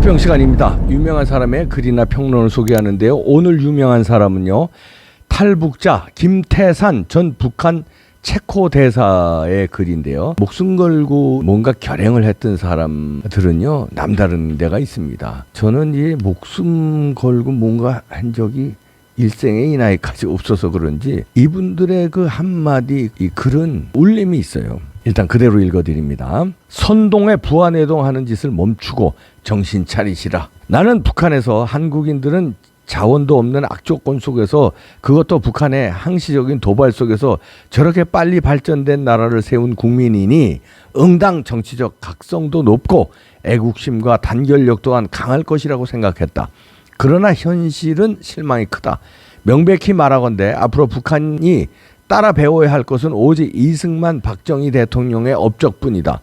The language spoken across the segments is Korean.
국병 시간입니다. 유명한 사람의 글이나 평론을 소개하는데요. 오늘 유명한 사람은요, 탈북자 김태산 전 북한 체코 대사의 글인데요. 목숨 걸고 뭔가 결행을 했던 사람들은요, 남다른 데가 있습니다. 저는 이 목숨 걸고 뭔가 한 적이 일생에 이 나이까지 없어서 그런지 이분들의 그 한마디 이 글은 울림이 있어요. 일단 그대로 읽어드립니다. 선동에 부안해동하는 짓을 멈추고 정신 차리시라. 나는 북한에서 한국인들은 자원도 없는 악조건 속에서, 그것도 북한의 항시적인 도발 속에서 저렇게 빨리 발전된 나라를 세운 국민이니 응당 정치적 각성도 높고 애국심과 단결력 또한 강할 것이라고 생각했다. 그러나 현실은 실망이 크다. 명백히 말하건대 앞으로 북한이 따라 배워야 할 것은 오직 이승만 박정희 대통령의 업적뿐이다.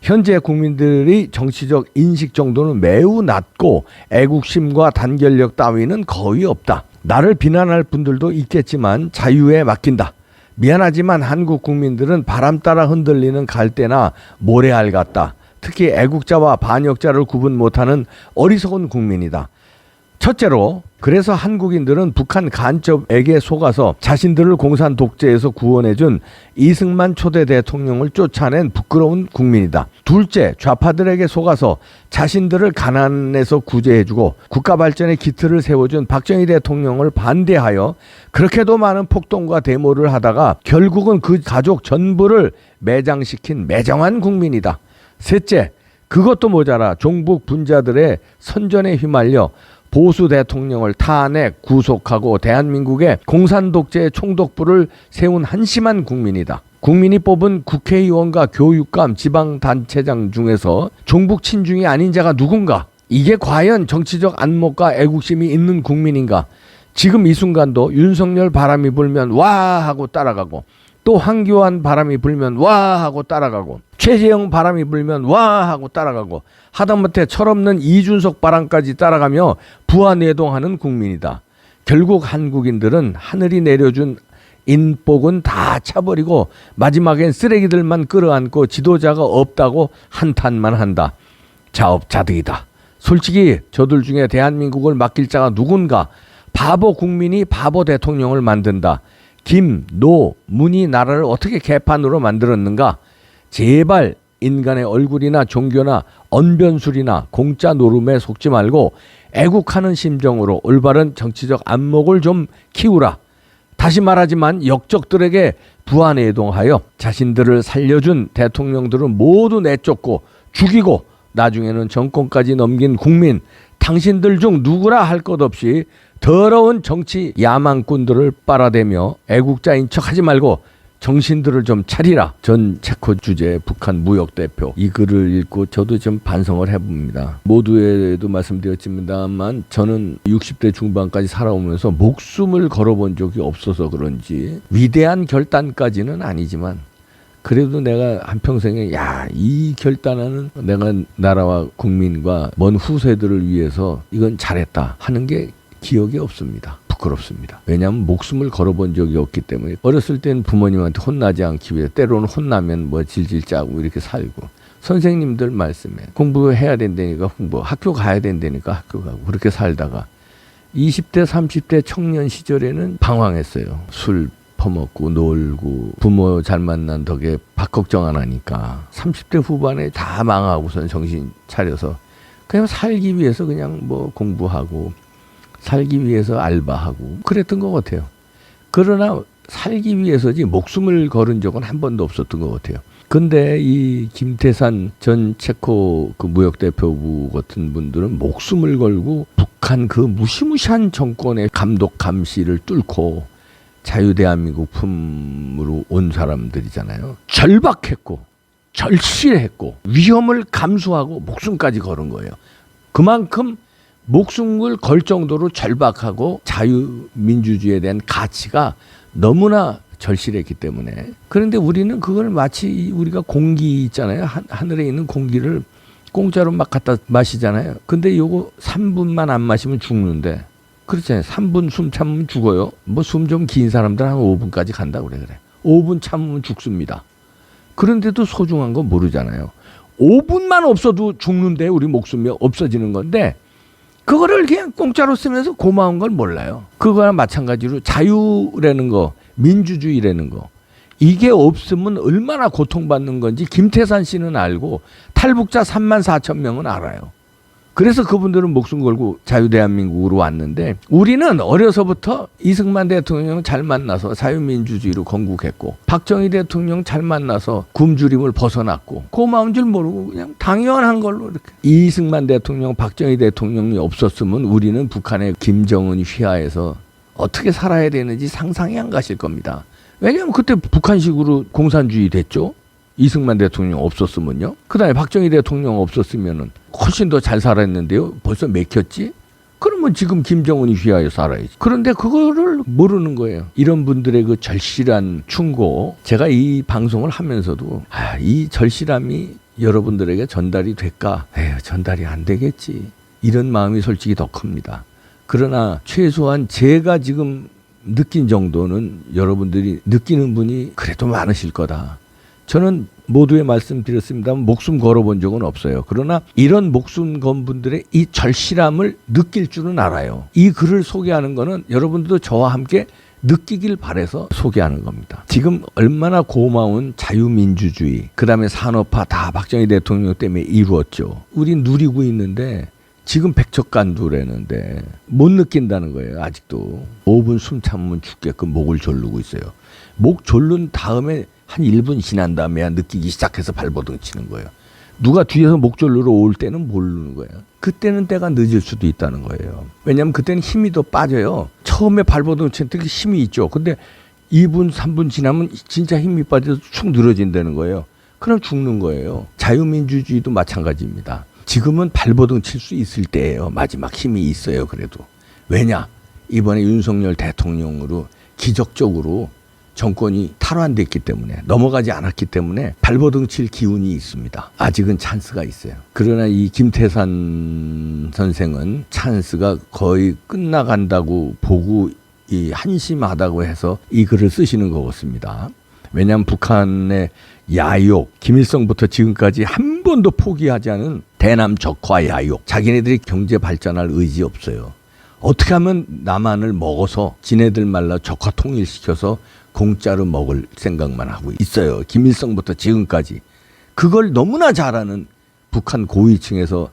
현재 국민들의 정치적 인식 정도는 매우 낮고 애국심과 단결력 따위는 거의 없다. 나를 비난할 분들도 있겠지만 자유에 맡긴다. 미안하지만 한국 국민들은 바람 따라 흔들리는 갈대나 모래알 같다. 특히 애국자와 반역자를 구분 못하는 어리석은 국민이다. 첫째로, 그래서 한국인들은 북한 간첩에게 속아서 자신들을 공산 독재에서 구원해준 이승만 초대 대통령을 쫓아낸 부끄러운 국민이다. 둘째, 좌파들에게 속아서 자신들을 가난에서 구제해주고 국가 발전의 기틀을 세워준 박정희 대통령을 반대하여 그렇게도 많은 폭동과 데모를 하다가 결국은 그 가족 전부를 매장시킨 매정한 국민이다. 셋째, 그것도 모자라 종북 분자들의 선전에 휘말려 보수 대통령을 탄핵, 구속하고 대한민국의 공산 독재의 총독부를 세운 한심한 국민이다. 국민이 뽑은 국회의원과 교육감, 지방단체장 중에서 종북 친중이 아닌 자가 누군가? 이게 과연 정치적 안목과 애국심이 있는 국민인가? 지금 이 순간도 윤석열 바람이 불면 와 하고 따라가고, 또 황교안 바람이 불면 와 하고 따라가고, 최재형 바람이 불면 와 하고 따라가고, 하다못해 철없는 이준석 바람까지 따라가며 부안해동하는 국민이다. 결국 한국인들은 하늘이 내려준 인복은 다 차버리고 마지막엔 쓰레기들만 끌어안고 지도자가 없다고 한탄만 한다. 자업자득이다. 솔직히 저들 중에 대한민국을 맡길 자가 누군가? 바보 국민이 바보 대통령을 만든다. 김, 노, 문이 나라를 어떻게 개판으로 만들었는가? 제발 인간의 얼굴이나 종교나 언변술이나 공짜 노름에 속지 말고 애국하는 심정으로 올바른 정치적 안목을 좀 키우라. 다시 말하지만 역적들에게 부안해동하여 자신들을 살려준 대통령들은 모두 내쫓고 죽이고 나중에는 정권까지 넘긴 국민, 당신들 중 누구라 할 것 없이 더러운 정치 야망꾼들을 빨아대며 애국자인 척하지 말고 정신들을 좀 차리라. 전 체코 주재 북한 무역대표, 이 글을 읽고 저도 좀 반성을 해봅니다. 모두에도 말씀드렸습니다만 저는 60대 중반까지 살아오면서 목숨을 걸어본 적이 없어서 그런지 위대한 결단까지는 아니지만 그래도 내가 한평생에 이 결단하는 내가 나라와 국민과 먼 후세들을 위해서 이건 잘했다 하는 게 기억이 없습니다. 부끄럽습니다. 왜냐하면 목숨을 걸어본 적이 없기 때문에. 어렸을 땐 부모님한테 혼나지 않기 위해 때로는 혼나면 뭐 질질 짜고 이렇게 살고, 선생님들 말씀에 공부해야 된다니까 공부, 학교 가야 된다니까 학교 가고 그렇게 살다가 20대 30대 청년 시절에는 방황했어요. 술 퍼먹고 놀고 부모 잘 만난 덕에 밥 걱정 안 하니까 30대 후반에 다 망하고선 정신 차려서 그냥 살기 위해서 그냥 뭐 공부하고 살기 위해서 알바하고 그랬던 것 같아요. 그러나 살기 위해서지 목숨을 걸은 적은 한 번도 없었던 것 같아요. 근데 이 김태산 전 체코 그 무역대표부 같은 분들은 목숨을 걸고 북한 그 무시무시한 정권의 감독 감시를 뚫고 자유대한민국 품으로 온 사람들이잖아요. 절박했고 절실했고 위험을 감수하고 목숨까지 걸은 거예요. 그만큼 목숨을 걸 정도로 절박하고 자유민주주의에 대한 가치가 너무나 절실했기 때문에. 그런데 우리는 그걸 마치 우리가 공기 있잖아요. 하늘에 있는 공기를 공짜로 막 갖다 마시잖아요. 근데 요거 3분만 안 마시면 죽는데, 그렇잖아요. 3분 숨 참으면 죽어요. 뭐 숨 좀 긴 사람들 한 5분까지 간다고 그래. 5분 참으면 죽습니다. 그런데도 소중한 거 모르잖아요. 5분만 없어도 죽는데 우리 목숨이 없어지는 건데 그거를 그냥 공짜로 쓰면서 고마운 걸 몰라요. 그거랑 마찬가지로 자유라는 거, 민주주의라는 거, 이게 없으면 얼마나 고통받는 건지 김태산 씨는 알고 탈북자 34,000명은 알아요. 그래서 그분들은 목숨 걸고 자유대한민국으로 왔는데 우리는 어려서부터 이승만 대통령 잘 만나서 자유민주주의로 건국했고 박정희 대통령 잘 만나서 굶주림을 벗어났고 고마운 줄 모르고 그냥 당연한 걸로 이렇게. 이승만 대통령, 박정희 대통령이 없었으면 우리는 북한의 김정은 휘하에서 어떻게 살아야 되는지 상상이 안 가실 겁니다. 왜냐하면 그때 북한식으로 공산주의 됐죠. 이승만 대통령 없었으면요. 그다음에 박정희 대통령 없었으면은 훨씬 더 잘 살았는데요. 벌써 맥혔지? 그러면 지금 김정은이 휘하에 살아야지. 그런데 그거를 모르는 거예요. 이런 분들의 그 절실한 충고, 제가 이 방송을 하면서도 이 절실함이 여러분들에게 전달이 될까? 에휴, 전달이 안 되겠지. 이런 마음이 솔직히 더 큽니다. 그러나 최소한 제가 지금 느낀 정도는 여러분들이 느끼는 분이 그래도 많으실 거다. 저는 모두에 말씀드렸습니다만 목숨 걸어본 적은 없어요. 그러나 이런 목숨 건 분들의 이 절실함을 느낄 줄은 알아요. 이 글을 소개하는 거는 여러분들도 저와 함께 느끼길 바라서 소개하는 겁니다. 지금 얼마나 고마운 자유민주주의, 그다음에 산업화 다 박정희 대통령 때문에 이루었죠. 우린 누리고 있는데 지금 백척간두라는데 못 느낀다는 거예요. 아직도 5분 숨 참으면 죽게끔 목을 조르고 있어요. 목 조른 다음에 한 1분 지난 다음에야 느끼기 시작해서 발버둥 치는 거예요. 누가 뒤에서 목 조르러 올 때는 모르는 거예요. 그때는 때가 늦을 수도 있다는 거예요. 왜냐하면 그때는 힘이 더 빠져요. 처음에 발버둥 칠 때 힘이 있죠. 근데 2분, 3분 지나면 진짜 힘이 빠져서 축 늘어진다는 거예요. 그럼 죽는 거예요. 자유민주주의도 마찬가지입니다. 지금은 발버둥 칠 수 있을 때예요. 마지막 힘이 있어요. 그래도. 왜냐? 이번에 윤석열 대통령으로 기적적으로 정권이 탈환됐기 때문에, 넘어가지 않았기 때문에 발버둥 칠 기운이 있습니다. 아직은 찬스가 있어요. 그러나 이 김태산 선생은 찬스가 거의 끝나간다고 보고 이 한심하다고 해서 이 글을 쓰시는 것 같습니다. 왜냐하면 북한의 야욕, 김일성부터 지금까지 한 번도 포기하지 않은 대남 적화 야욕, 자기네들이 경제 발전할 의지 없어요. 어떻게 하면 남한을 먹어서 지네들 말로 적화 통일시켜서 공짜로 먹을 생각만 하고 있어요. 김일성부터 지금까지. 그걸 너무나 잘하는 북한 고위층에서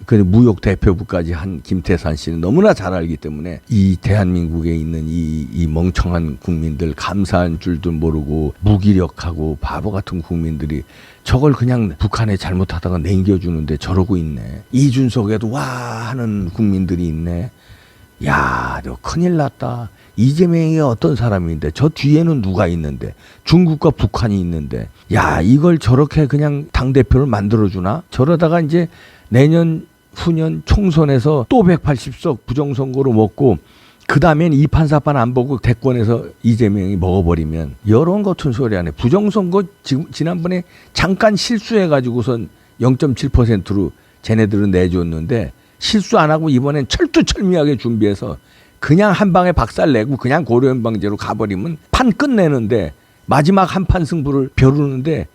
그 무역 대표부까지 한 김태산 씨는 너무나 잘 알기 때문에 이 대한민국에 있는 이 멍청한 국민들, 감사한 줄도 모르고 무기력하고 바보 같은 국민들이 저걸 그냥 북한에 잘못하다가 남겨주는데 저러고 있네. 이준석에도 와 하는 국민들이 있네. 야, 너 큰일 났다. 이재명이 어떤 사람인데 저 뒤에는 누가 있는데 중국과 북한이 있는데 야, 이걸 저렇게 그냥 당대표를 만들어주나? 저러다가 이제 내년 후년 총선에서 또 180석 부정선거로 먹고 그 다음엔 이판사판 안 보고 대권에서 이재명이 먹어버리면 이런 같은 소리 안 해. 부정선거 지난번에 잠깐 실수해가지고선 0.7%로 쟤네들은 내줬는데 실수 안 하고 이번엔 철두철미하게 준비해서 그냥 한 방에 박살내고 그냥 고려연방제로 가버리면 판 끝내는데 마지막 한판 승부를 벼루는데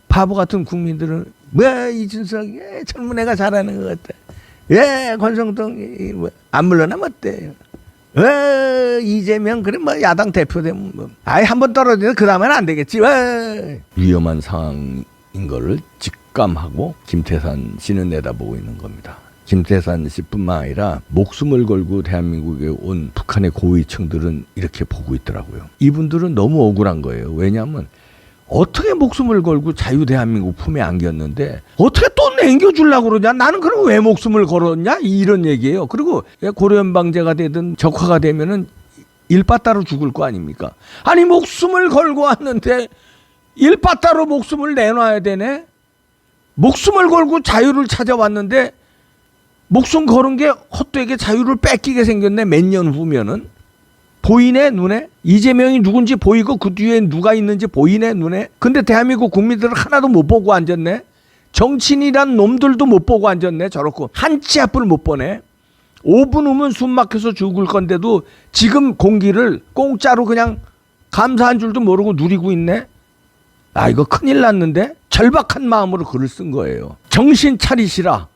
바보 같은 국민들은 뭐 이준석 젊은 애가 잘하는 것 같다. 권성동이 안 물러나면 어때요? 이재명 그래 뭐 야당 대표 되면 뭐 아예 한 번 떨어지면 그 다음에는 안 되겠지. 위험한 상황인 거를 직감하고 김태산 씨는 내다보고 있는 겁니다. 김태산 씨뿐만 아니라 목숨을 걸고 대한민국에 온 북한의 고위층들은 이렇게 보고 있더라고요. 이분들은 너무 억울한 거예요. 왜냐하면 어떻게 목숨을 걸고 자유대한민국 품에 안겼는데 어떻게 또 남겨주려고 그러냐. 나는 그럼 왜 목숨을 걸었냐 이런 얘기예요. 그리고 고려연방제가 되든 적화가 되면은 일바따로 죽을 거 아닙니까. 아니 목숨을 걸고 왔는데 일바따로 목숨을 내놔야 되네. 목숨을 걸고 자유를 찾아왔는데 목숨 걸은 게 헛되게 자유를 뺏기게 생겼네. 몇 년 후면은 보이네 눈에. 이재명이 누군지 보이고 그 뒤에 누가 있는지 보이네 눈에. 근데 대한민국 국민들은 하나도 못 보고 앉았네. 정치인이란 놈들도 못 보고 앉았네. 저렇고 한 치 앞을 못 보네. 5분 후면 숨 막혀서 죽을 건데도 지금 공기를 공짜로 그냥 감사한 줄도 모르고 누리고 있네. 아 이거 큰일 났는데. 절박한 마음으로 글을 쓴 거예요. 정신 차리시라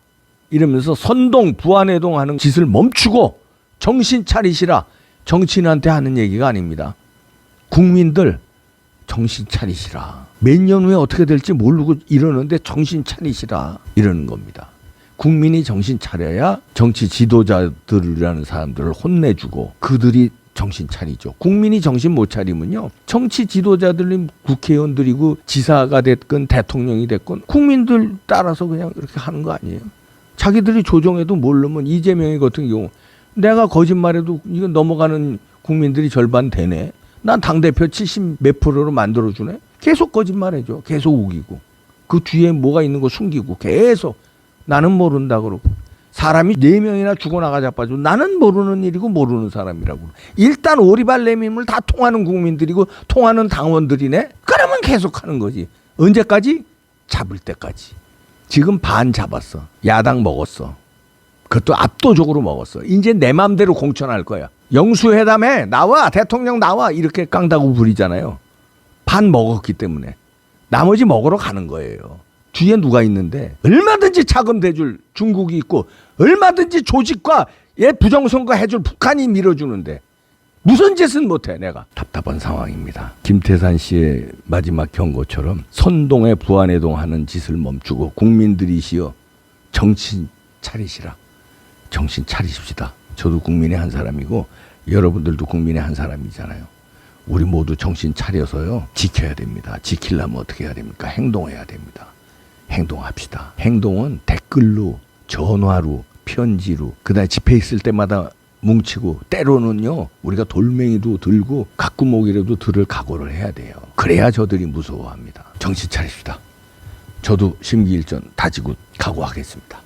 이러면서 선동 부안해동 하는 짓을 멈추고 정신 차리시라. 정치인한테 하는 얘기가 아닙니다. 국민들 정신 차리시라. 몇 년 후에 어떻게 될지 모르고 이러는데 정신 차리시라 이러는 겁니다. 국민이 정신 차려야 정치 지도자들이라는 사람들을 혼내주고 그들이 정신 차리죠. 국민이 정신 못 차리면요, 정치 지도자들이 국회의원들이고 지사가 됐건 대통령이 됐건 국민들 따라서 그냥 이렇게 하는 거 아니에요. 자기들이 조정해도 모르면 이재명이 같은 경우 내가 거짓말해도 이건 넘어가는 국민들이 절반 되네. 난 당대표 70 몇 프로로 만들어주네. 계속 거짓말해줘. 계속 우기고 그 뒤에 뭐가 있는 거 숨기고 계속 나는 모른다 그러고 사람이 4명이나 죽어나가 자빠져 나는 모르는 일이고 모르는 사람이라고. 일단 오리발 내밈을 다 통하는 국민들이고 통하는 당원들이네. 그러면 계속 하는 거지. 언제까지? 잡을 때까지. 지금 반 잡았어. 야당 먹었어. 그것도 압도적으로 먹었어. 이제 내 맘대로 공천할 거야. 영수회담에 나와 대통령 나와 이렇게 깡다구 부리잖아요. 반 먹었기 때문에 나머지 먹으러 가는 거예요. 뒤에 누가 있는데 얼마든지 자금 대줄 중국이 있고 얼마든지 조직과 부정선거 해줄 북한이 밀어주는데 무슨 짓은 못해. 내가 답답한 상황입니다. 김태산 씨의 마지막 경고처럼 선동에 부안해동 하는 짓을 멈추고 국민들이시여 정신 차리시라. 정신 차리십시다. 저도 국민의 한 사람이고 여러분들도 국민의 한 사람이잖아요. 우리 모두 정신 차려서요 지켜야 됩니다. 지키려면 어떻게 해야 됩니까? 행동해야 됩니다. 행동합시다. 행동은 댓글로, 전화로, 편지로, 그다음에 집회 있을 때마다 뭉치고 때로는요 우리가 돌멩이도 들고 가꾸목이라도 들을 각오를 해야 돼요. 그래야 저들이 무서워합니다. 정신 차립시다. 저도 심기일전 다지고 각오하겠습니다.